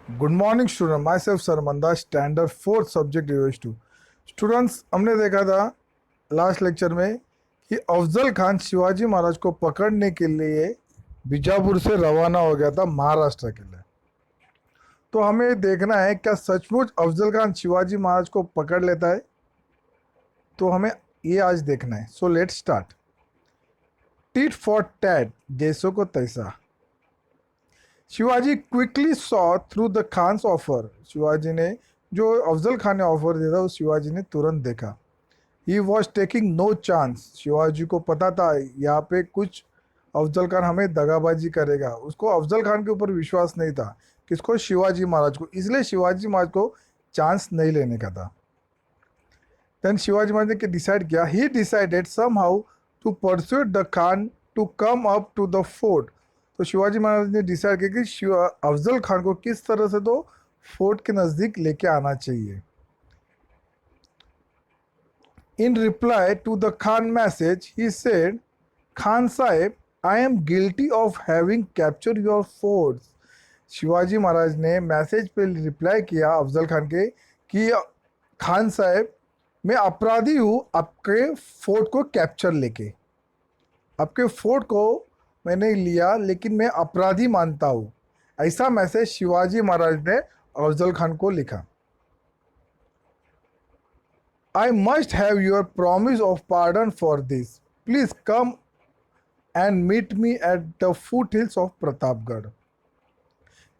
Good morning student, myself Sarmanda, standard fourth subject US two. Students, हमने देखा था last lecture में कि अफजल खान शिवाजी महाराज को पकड़ने के लिए बीजापुर से रवाना हो गया था महाराष्ट्र के लिए। तो हमें देखना है क्या सचमुच अफजल खान शिवाजी महाराज को पकड़ लेता है। तो हमें ये आज देखना है। So let's start. Tit for tat, जैसो को तैसा। Shivaji quickly saw through the Khan's offer. Shivaji ने जो अफजल खान ने ऑफर दिया था उस शिवाजी ने तुरंत देखा। He was taking no chance. Shivaji को पता था यहाँ पे कुछ अफजल खान हमें दगाबाजी करेगा। उसको अफजल खान के ऊपर विश्वास नहीं था, किसको? शिवाजी महाराज को। इसलिए शिवाजी महाराज को चांस नहीं लेने का था। देन शिवाजी महाराज ने डिसाइड किया, he decided somehow to pursuit the Khan to come up to the fort. तो शिवाजी महाराज ने डिसाइड किया कि अफजल खान को किस तरह से तो फोर्ट के नज़दीक लेके आना चाहिए। In reply to the Khan message he said, Khan Sahib, I am guilty of having capture your forts. Shivaji Maharaj ने मैसेज पे रिप्लाई किया अफजल खान के कि खान साहब, मैं अपराधी हूँ आपके फोर्ट को कैप्चर लेके। आपके फोर्ट को मैंने लिया लेकिन मैं अपराधी मानता हूँ। ऐसा मैसेज शिवाजी महाराज ने अफजल खान को लिखा। I must have your promise of pardon for this. Please come and meet me at the foothills of Pratapgarh.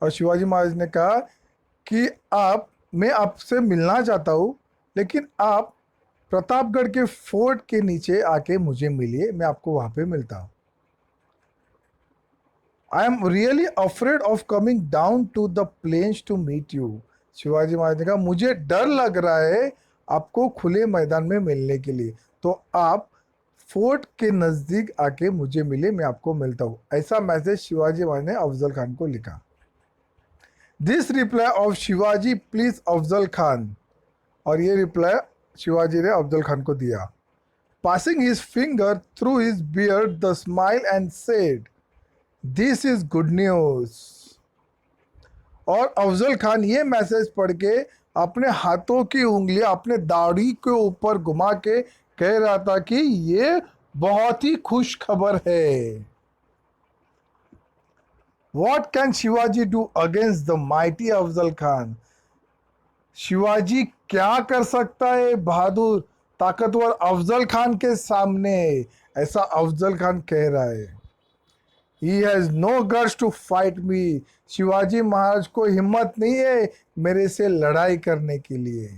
और शिवाजी महाराज ने कहा कि मैं आपसे मिलना चाहता हूँ, लेकिन आप प्रतापगढ़ के फोर्ट के नीचे आके मुझे मिलिए, मैं आपको वहाँ पे मिलता हूँ। I am really afraid of coming down to the plains to meet you. Shivaji Maharaj ने कहा मुझे डर लग रहा है आपको खुले मैदान में मिलने के लिए, तो आप फोर्ट के नज़दीक आके मुझे मिले, मैं आपको मिलता हूँ। ऐसा मैसेज शिवाजी महाराज ने अफजल खान को लिखा। This reply off Shivaji please Afzal Khan. और ये रिप्लाई शिवाजी ने अफजल खान को दिया। Passing his finger through his beard the smile and said, this is good news. और अफजल खान ये मैसेज पढ़ के अपने हाथों की उंगलियां अपने दाढ़ी के ऊपर घुमा के कह रहा था कि ये बहुत ही खुश खबर है। What can Shivaji do against the mighty Afzal Khan? Shivaji क्या कर सकता है बहादुर ताकतवर अफजल खान के सामने? ऐसा अफजल खान कह रहा है। He has no guts to fight me. Shivaji Maharaj को हिम्मत नहीं है मेरे से लड़ाई करने के लिए।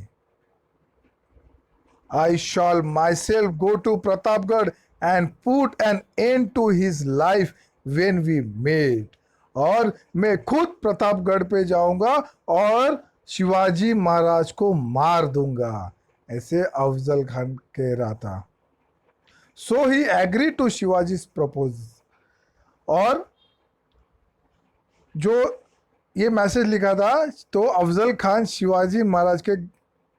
I shall myself go to Pratapgarh and put an end to his life when we meet. और मैं खुद प्रतापगढ़ पे जाऊंगा और शिवाजी महाराज को मार दूंगा, ऐसे अफजल खान कह रहा था। So he agreed to शिवाजी's proposal. और जो ये मैसेज लिखा था तो अफजल खान शिवाजी महाराज के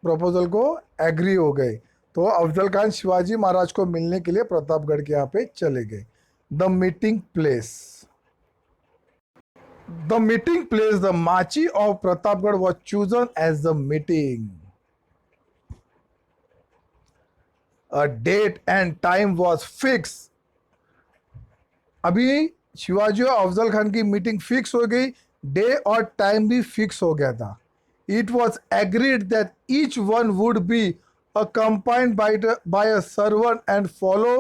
प्रपोजल को एग्री हो गए। तो अफजल खान शिवाजी महाराज को मिलने के लिए प्रतापगढ़ के यहाँ पे चले गए। द मीटिंग प्लेस, द माची of Pratapgarh was chosen as the meeting. A date and time was fix. अभी शिवाजी और अफजल खान की मीटिंग फिक्स हो गई, डे और टाइम भी फिक्स हो गया था। It was agreed that each one would be accompanied by a servant and follow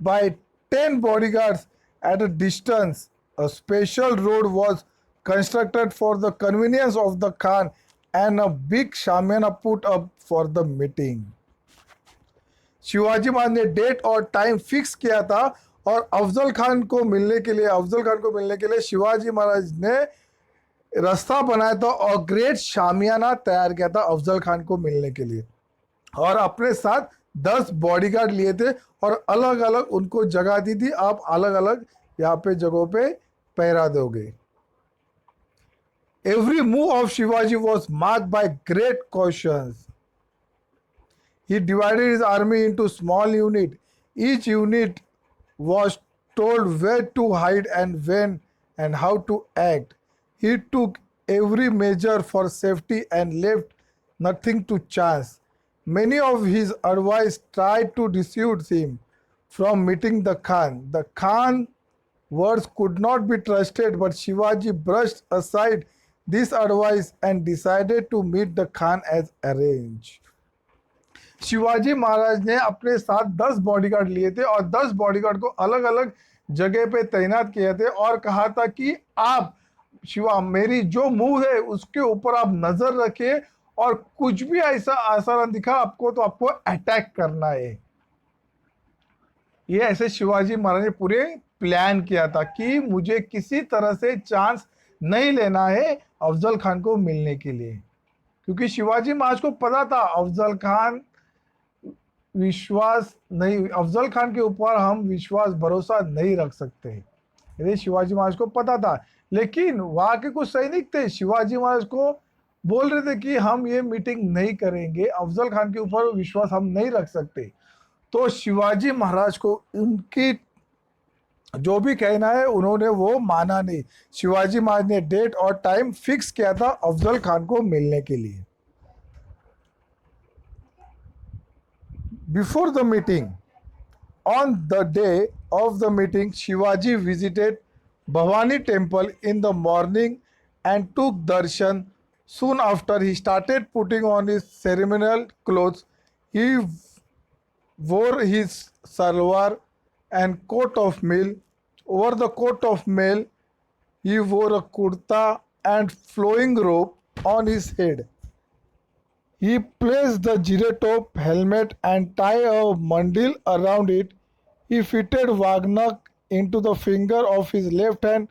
by 10 bodyguards at a distance. A special road was constructed for the convenience of the Khan and a big shamiana put up for the meeting. Shivaji Maharaj ने date और time fix किया था और अफजल खान को मिलने के लिए शिवाजी महाराज ने रास्ता बनाया था और ग्रेट शामियाना तैयार किया था अफजल खान को मिलने के लिए। और अपने साथ 10 बॉडीगार्ड लिए थे और अलग अलग उनको जगह दी थी, आप अलग अलग यहाँ पे जगहों पे पहरा दोगे। Every move of Shivaji was marked by great cautions. He divided his army into small units. Each unit was told where to hide and when and how to act. He took every measure for safety and left nothing to chance. Many of his advice tried to dissuade him from meeting the Khan. The Khan words could not be trusted, but Shivaji brushed aside this advice and decided to meet the Khan as arranged. Shivaji Maharaj ने अपने साथ 10 bodyguard लिए थे और 10 bodyguard को अलग अलग जगह पे तैनात किए थे और कहा था कि आप शिवा मेरी जो मूव है उसके ऊपर आप नजर रखिए और कुछ भी ऐसा आसार दिखा आपको तो आपको अटैक करना है। ये ऐसे शिवाजी महाराज ने पूरे प्लान किया था कि मुझे किसी तरह से चांस नहीं लेना है अफजल खान को मिलने के लिए, क्योंकि शिवाजी महाराज को पता था अफजल खान विश्वास नहीं, अफजल खान के ऊपर हम विश्वास भरोसा नहीं रख सकते, ये शिवाजी महाराज को पता था। लेकिन वहां के कुछ सैनिक थे शिवाजी महाराज को बोल रहे थे कि हम ये मीटिंग नहीं करेंगे, अफजल खान के ऊपर विश्वास हम नहीं रख सकते। तो शिवाजी महाराज को उनकी जो भी कहना है उन्होंने वो माना नहीं। शिवाजी महाराज ने डेट और टाइम फिक्स किया था अफजल खान को मिलने के लिए। Before the meeting, on the day of the meeting, Shivaji visited Bhavani temple in the morning and took darshan. Soon after, he started putting on his ceremonial clothes. He wore his salwar and coat of mail. Over the coat of mail, he wore a kurta and flowing robe on his head. He placed the jiratop helmet and tied a mandil around it. He fitted Wagnak into the finger of his left hand.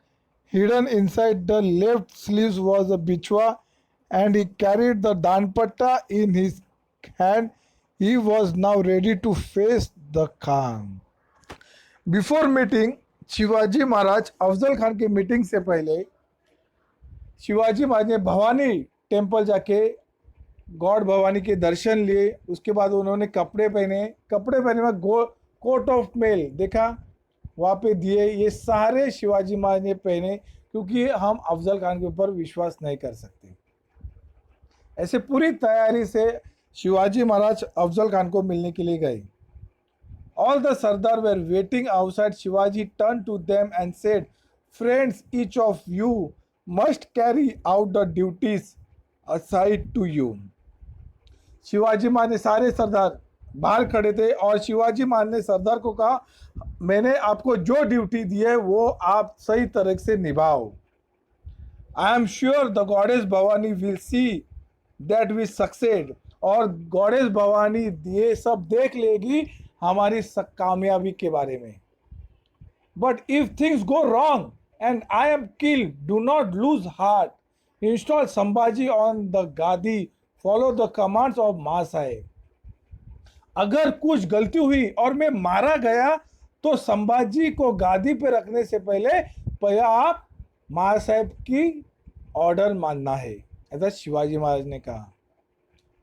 Hidden inside the left sleeve was a bichwa, and he carried the danpatta in his hand. He was now ready to face the Khan. Before meeting, Shivaji महाराज अफजल खान की meeting से पहले शिवाजी महाराज ने Bhavani temple जाके God Bhavani के दर्शन लिए। उसके बाद उन्होंने कपड़े पहने में कोट ऑफ मेल देखा वहाँ पे दिए। ये सारे शिवाजी महाराज ने पहने क्योंकि हम अफजल खान के ऊपर विश्वास नहीं कर सकते। ऐसे पूरी तैयारी से शिवाजी महाराज अफजल खान को मिलने के लिए गए। All the Sardar were waiting outside. Shivaji turned to them and said, "Friends, each of you must carry out the duties assigned to you." Shivaji Maharaj ने सारे सरदार बाहर खड़े थे और शिवाजी महाराज ने सरदार को कहा, मैंने आपको जो ड्यूटी दी है वो आप सही तरह से निभाओ। I am sure the goddess Bhavani will see that we succeed. और गॉडेस भवानी ये सब देख लेगी हमारी कामयाबी के बारे में। But if things go wrong and I am killed, do not lose heart, install Sambhaji on the गादी, फॉलो द कमांड्स ऑफ मां साहेब। अगर कुछ गलती हुई और मैं मारा गया तो संभाजी को गादी पे रखने से पहले आप मां साहेब की ऑर्डर मानना है, ऐसा शिवाजी महाराज ने कहा।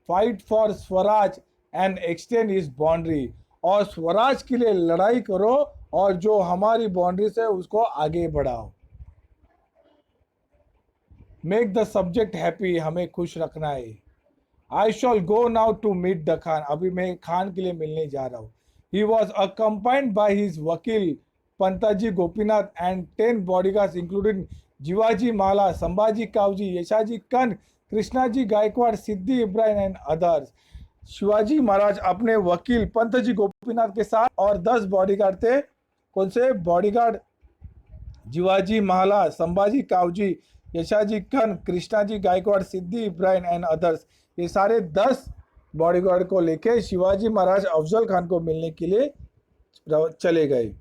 Fight for Swaraj and extend is boundary, और स्वराज के लिए लड़ाई करो और जो हमारी बाउंड्रीज है उसको आगे बढ़ाओ। मेक द सब्जेक्ट हैप्पी, हमें खुश रखना है। I shall go now to meet the Khan, अभी मैं खान के लिए मिलने जा रहा हूँ। He was accompanied by his vakil Pantaji Gopinath and 10 bodyguards including Jivaji Mala, Sambhaji Kavji, Yashaji Kan, Krishnaji Gaikwad, Siddhi Ibrahim and others. Shivaji Maharaj अपने वकील पंतजी गोपीनाथ के साथ और 10 बॉडीगार्ड थे। कौन से bodyguard? Jiwaji Mala, Sambhaji Kavji, Yashaji Kan, Krishnaji Gaikwad, Siddhi Ibrahim and others. ये सारे 10 बॉडीगार्ड को लेके शिवाजी महाराज अफजल खान को मिलने के लिए चले गए।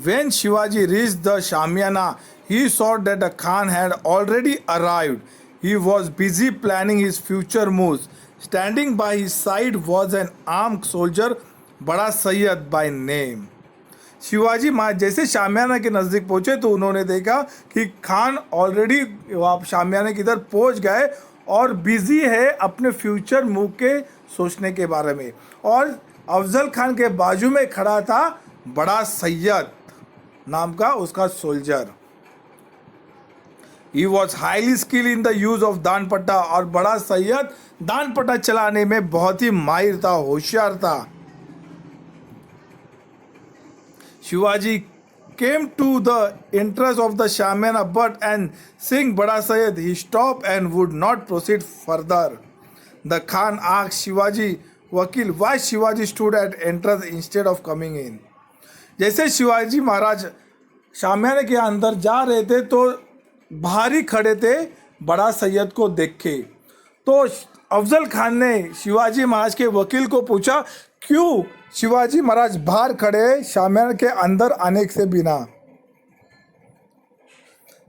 When Shivaji reached the Shamiana, he saw that the Khan had already arrived. He was busy planning his future moves. Standing by his side was an armed soldier, Bada Sayyad by name. Shivaji Maharaj जैसे शामियाना के नज़दीक पहुँचे तो उन्होंने देखा कि Khan already शामियाना की इधर पहुँच गए और बिजी है अपने फ्यूचर मूव के सोचने के बारे में। और अफजल खान के बाजू में खड़ा था बड़ा सैयद, नाम का उसका soldier. He was highly skilled in the use of दान पट्टा, और बड़ा सैयद दान पट्टा चलाने में बहुत ही माहिर था, होशियार था। Shivaji came to the entrance of the Shamana, but and seeing Bada Sayyid, he stopped and would not proceed further. The Khan asked Shivaji Vakil why Shivaji stood at entrance instead of coming in. जैसे शिवाजी महाराज शामियाने के अंदर जा रहे थे तो बाहर ही खड़े थे बड़ा सैयद को देख के। तो अफजल खान ने शिवाजी महाराज के वकील को पूछा क्यों शिवाजी महाराज बाहर खड़े शामियाने के अंदर आने से बिना।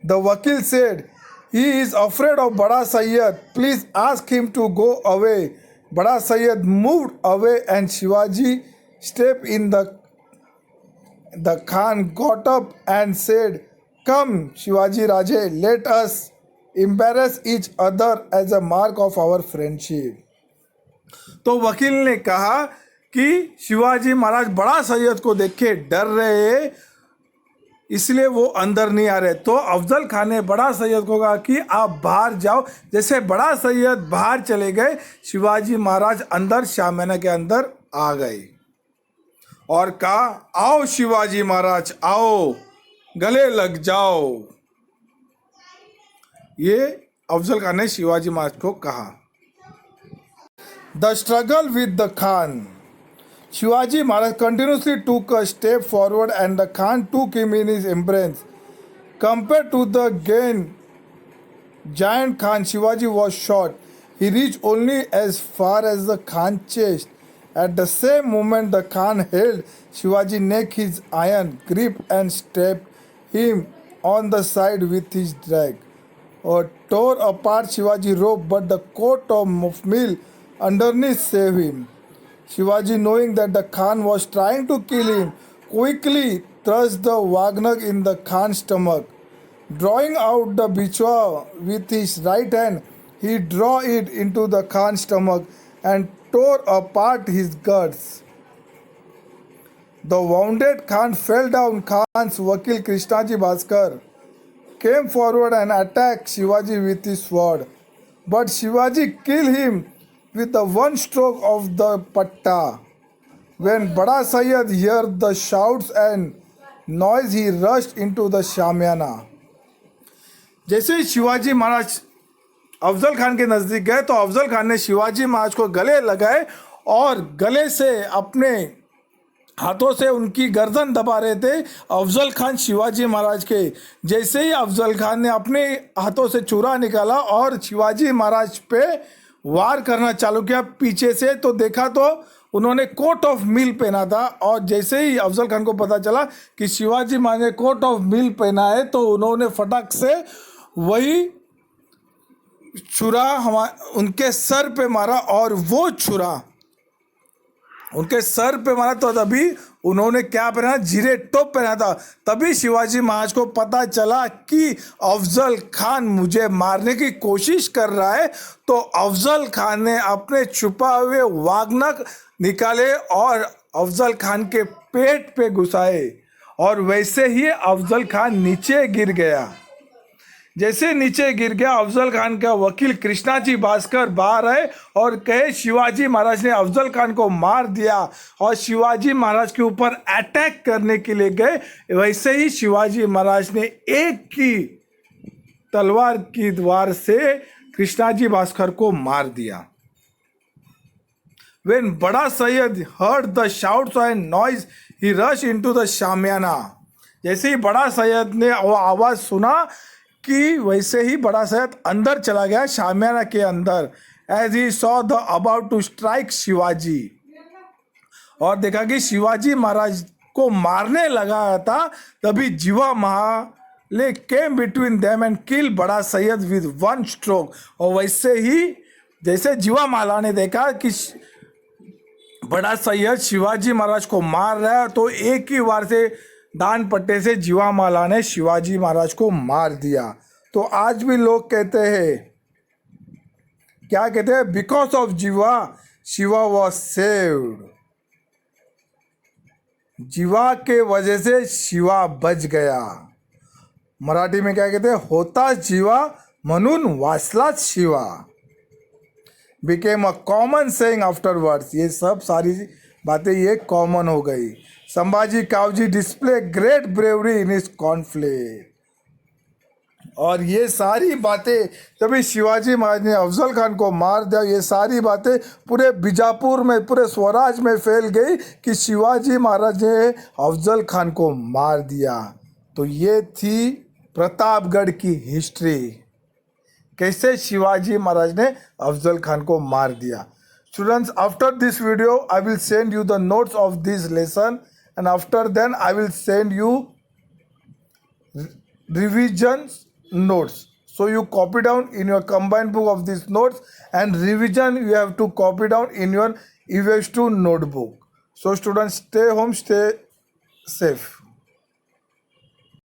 The vakil said he is afraid of Bada Sayyad, please ask him to go away. Bada Sayyad moved away and Shivaji step in The Khan got up and said, "Come, Shivaji Raje, let us embarrass each other as a mark of our friendship." तो वकील ने कहा कि शिवाजी महाराज बड़ा सैयद को देख के डर रहे, इसलिए वो अंदर नहीं आ रहे। तो अफजल खान ने बड़ा सैयद को कहा कि आप बाहर जाओ। जैसे बड़ा सैयद बाहर चले गए, शिवाजी महाराज अंदर शामियाना के अंदर आ गए और कहा आओ शिवाजी महाराज आओ, गले लग जाओ। ये अफजल खान ने शिवाजी महाराज को कहा। The struggle with the Khan, Shivaji Maharaj continuously took a step forward and the Khan took him in his embrace. Compare to the gain giant Khan, Shivaji was short. He reached only as far as the Khan chest. At the same moment, the Khan held Shivaji neck his iron grip and stabbed him on the side with his drag, or tore apart Shivaji rope, but the coat of meal underneath saved him. Shivaji, knowing that the Khan was trying to kill him, quickly thrust the Wagner in the Khan's stomach. Drawing out the bichwa with his right hand, he drew it into the Khan's stomach and tore apart his guts. The wounded Khan fell down. Khan's Vakil Krishnaji Bhaskar came forward and attacked Shivaji with his sword, but Shivaji killed him with the one stroke of the patta. When Bada Sayyid heard the shouts and noise, he rushed into the Shamiana. जैसे ही शिवाजी महाराज अफजल खान के नज़दीक गए तो अफजल खान ने शिवाजी महाराज को गले लगाए और गले से अपने हाथों से उनकी गर्दन दबा रहे थे अफजल खान शिवाजी महाराज के। जैसे ही अफजल खान ने अपने हाथों से छुरा निकाला और शिवाजी महाराज पे वार करना चालू किया पीछे से, तो देखा तो उन्होंने कोट ऑफ मिल पहना था। और जैसे ही अफजल खान को पता चला कि शिवाजी महाराज ने कोट ऑफ मिल पहना है तो उन्होंने फटाक से वही छुरा उनके सर पे मारा, और वो छुरा उनके सर पे मारा तो तभी उन्होंने क्या पहना, जीरे टोप पहना था। तभी शिवाजी महाराज को पता चला कि अफजल खान मुझे मारने की कोशिश कर रहा है। तो अफजल खान ने अपने छुपा हुए वागनक निकाले और अफजल खान के पेट पे घुसाए, और वैसे ही अफजल खान नीचे गिर गया। जैसे नीचे गिर गया, अफजल खान का वकील कृष्णाजी भास्कर बाहर आए और कहे शिवाजी महाराज ने अफजल खान को मार दिया, और शिवाजी महाराज के ऊपर अटैक करने के लिए गए। वैसे ही शिवाजी महाराज ने एक की तलवार की द्वार से कृष्णाजी भास्कर को मार दिया। When Bada Sayyid heard the shouts and noise, he rushed into the Shamiana. जैसे ही बड़ा सैयद ने वो आवाज़ सुना कि वैसे ही बड़ा सैयद अंदर चला गया शामियाना के अंदर। As he saw the about to strike Shivaji, और देखा कि शिवाजी महाराज को मारने लगा था, तभी जीवा महाले केम बिटवीन देम एंड किल बड़ा सैयद विद वन स्ट्रोक। और वैसे ही जैसे जीवा माला ने देखा कि बड़ा सैयद शिवाजी महाराज को मार रहा है, तो एक ही वार से दान पट्टे से जीवा माला ने शिवाजी महाराज को मार दिया। तो आज भी लोग कहते हैं, क्या कहते हैं, बिकॉज ऑफ जीवा शिवा वॉज सेव्ड। जीवा के वजह से शिवा बच गया. मराठी में क्या कहते हैं, होता जीवा म्हणून वाचलाच Shiva. Became a common saying afterwards. ये सब सारी बातें ये कॉमन हो गई. Sambhaji Kavji displayed great bravery in इस कॉन्फ्लिक्ट. और ये सारी बातें तभी शिवाजी महाराज ने अफजल खान को मार दिया. ये सारी बातें पूरे बीजापुर में, पूरे स्वराज में फैल गई कि शिवाजी महाराज ने अफजल खान को मार दिया. तो ये थी प्रतापगढ़ की हिस्ट्री, कैसे शिवाजी महाराज ने अफजल खान को मार दिया. Students, after this video I will send you the notes of this lesson, and after then I will send you revision notes. So you copy down in your combined book of these notes, and revision you have to copy down in your EVS2 notebook. So students, stay home, stay safe.